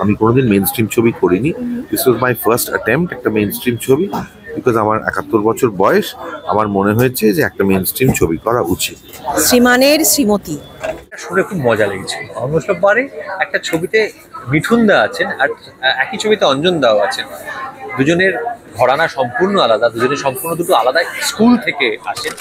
আমি কোনোদিন main stream ছবি করিনি। This was my first attempt একটা মেইন স্ট্রিম ছবি, বিকজ আমার ৭১ বছর বয়স। আমার মনে হয়েছে যে একটা মেইন স্ট্রিম ছবি করা উচিত। শ্রীমানের শ্রীমতী শুনে খুব মজা লেগেছিল। অমৃত বারে একটা ছবিতে মিঠুন দা আছেন আর একই ছবিতে অঞ্জন দাও আছেন। দুজনের ঘরানা সম্পূর্ণ আলাদা, দুজনের সম্পূর্ণ দুটো আলাদা স্কুল থেকে আসেন।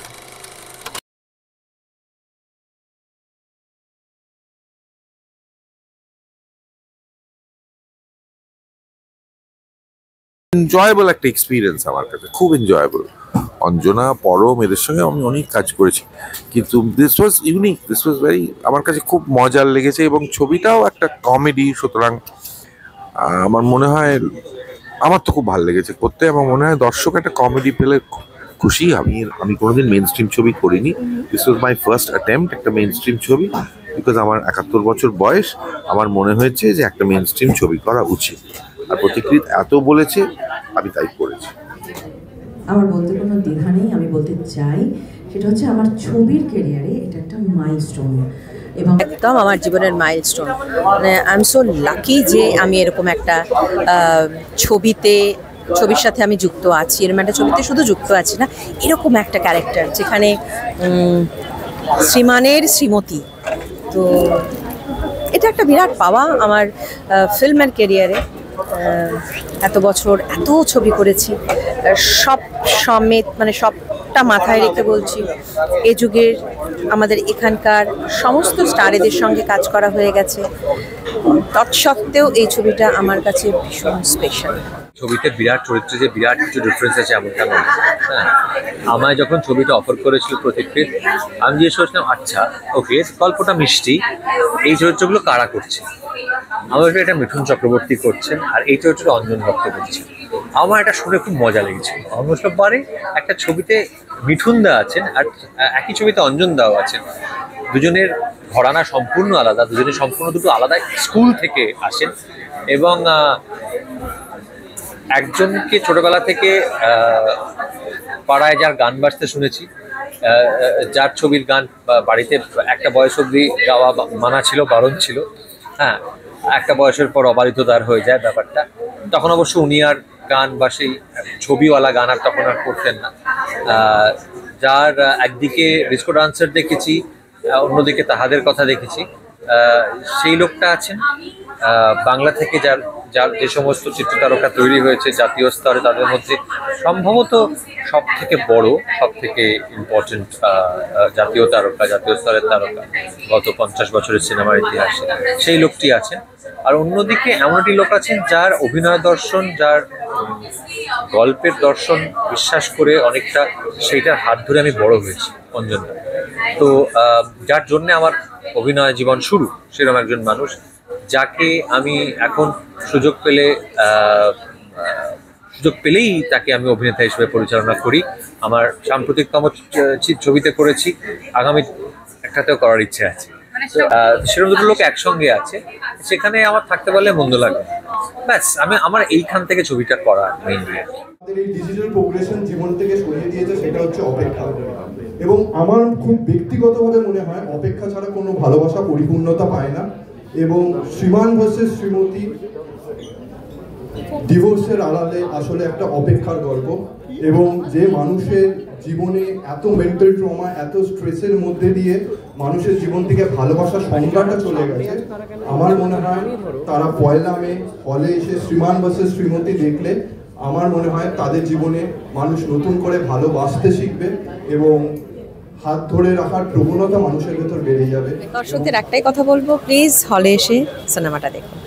এনজয়েবল একটা এক্সপিরিয়েন্স আমার কাছে, খুব এনজয়েবল। অঞ্জনা, পরম, এদের সঙ্গে আমি অনেক কাজ করেছি, কিন্তু this was unique, this was very, আমার কাছে খুব মজার লেগেছে। এবং ছবিটাও একটা কমেডি, সুতরাং আমার মনে হয়, আমার তো খুব ভালো লেগেছে করতে। আমার মনে হয় দর্শক একটা কমেডি পেলে খুশি। আমি কোনোদিন মেইন স্ট্রিম ছবি করিনি। This was my first attempt একটা মেইন স্ট্রিম ছবি, বিকজ আমার ৭১ বছর বয়স। আমার মনে হয়েছে যে একটা মেইন স্ট্রিম ছবি করা উচিত, আর প্রতিকৃত এত বলেছে, আমি তাই করেছি। আমার বলতে কোনো দ্বিধা নেই, আমি বলতে চাই সেটা হচ্ছে আমার ছবির ক্যারিয়ারে এটা একটা মাইলস্টোন, এবং একদম আমার জীবনের মাইলস্টোন। মানে আই এম সো লাকি যে আমি এরকম একটা ছবির সাথে আমি যুক্ত আছি। এরকম একটা ছবিতে শুধু যুক্ত আছি না, এরকম একটা ক্যারেক্টার যেখানে শ্রীমানের শ্রীমতী। তো এটা একটা বিরাট পাওয়া আমার ফিল্মের ক্যারিয়ারে। এত বছর এত ছবি করেছি, সব সমেত মানে সবটা মাথায় রেখে বলছি, এ যুগের আমাদের এখানকার সমস্ত স্টারেদের সঙ্গে কাজ করা হয়ে গেছে। তৎসত্ত্বেও এই ছবিটা আমার কাছে ভীষণ স্পেশাল। ছবিতে বিরাট চরিত্রে যে বিরাট কিছু ডিফারেন্স আছে এমনটা নয়। হ্যাঁ, আমায় যখন ছবিটা অফার করেছিল প্রতীকৃত, আমি জিজ্ঞেস করেছিলাম, আচ্ছা ওকে, গল্পটা মিষ্টি, এই চরিত্রগুলো কারা করছে? আমার এটা মিঠুন চক্রবর্তী করছেন, আর এই চরিত্রটা অঞ্জন ভক্ত করছেন। আমার এটা শুনে খুব মজা লেগেছিল। অমৃত বারে একটা ছবিতে মিঠুন দা আছেন আর একই ছবিতে অঞ্জন দাও আছেন। দুজনের ঘরানা সম্পূর্ণ আলাদা, দুজনের সম্পূর্ণ দুটো আলাদা স্কুল থেকে আসেন। এবং একজনকে ছোটবেলা থেকে পাড়ায় যার গান বাজতে শুনেছি, যার ছবির গান বাড়িতে একটা বয়স অবধি গাওয়া মানা ছিল, বারণ ছিল। হ্যাঁ, একটা বয়সের পর অবারিতদার হয়ে যায় ব্যাপারটা। তখন অবশ্য উনি আর গান বা সেই ছবিওয়ালা গান আর তখন আর করতেন না। যার একদিকে ডিস্কো ডান্সার দেখেছি, অন্যদিকে তাহাদের কথা দেখেছি, সেই লোকটা আছেন। বাংলা থেকে যার যে সমস্ত চিত্রতারকা তৈরি হয়েছে জাতীয় স্তরে, তাদের মধ্যে সম্ভবত সব থেকে বড়, সব থেকে ইম্পর্টেন্ট জাতীয় তারকা, জাতীয় স্তরের তারকা গত 50 বছরের সিনেমার ইতিহাসে, সেই লোকটি আছেন। আর অন্যদিকে এমন একটি লোক আছেন যার অভিনয় দর্শন, যার গল্পের দর্শন বিশ্বাস করে অনেকটা সেইটার হাত ধরে আমি বড় হয়েছি, অঞ্জন। তো যার জন্যে আমার অভিনয় জীবন শুরু, সেরকম একজন মানুষ যাকে আমি এখন সুযোগ পেলেই তাকে আমি অভিনেতা হিসেবে পরিচালনা করি। আমার সাম্প্রতিকতম ছবিতে করেছি, আগামী একটাতেও করার ইচ্ছে আছে। সেরকম দুটো লোক একসঙ্গে আছে, সেখানে আমার থাকতে পারলে মন্দ লাগে। ব্যাস, আমার এইখান থেকে ছবিটা করা মেইনলি। এই ডিজিটাল প্রোগ্রেশন জীবন থেকে সরিয়ে দিয়েছে, সেটা হচ্ছে অপেক্ষা। এবং আমার খুব ব্যক্তিগতভাবে মনে হয় অপেক্ষা ছাড়া কোনো ভালোবাসা পরিপূর্ণতা পায় না। এবং শ্রীমান ভার্সেস শ্রীমতী ডিভোর্সের আড়ালে আসলে একটা অপেক্ষার গল্প। এবং যে মানুষের জীবনে এত মেন্টাল ট্রমা, এত স্ট্রেসের মধ্যে দিয়ে মানুষের জীবন থেকে ভালোবাসার সংজ্ঞাটা চলে গেছে, আমার মনে হয় তারা 1 মে হলে এসে শ্রীমান ভার্সেস শ্রীমতী দেখলে আমার মনে হয় তাদের জীবনে মানুষ নতুন করে ভালোবাসতে শিখবে এবং হাত ধরে রাখার প্রবণতা মানুষের ভেতর বেড়ে যাবে। দর্শকদের একটাই কথা বলবো, প্লিজ হলে এসে সিনেমাটা দেখুন।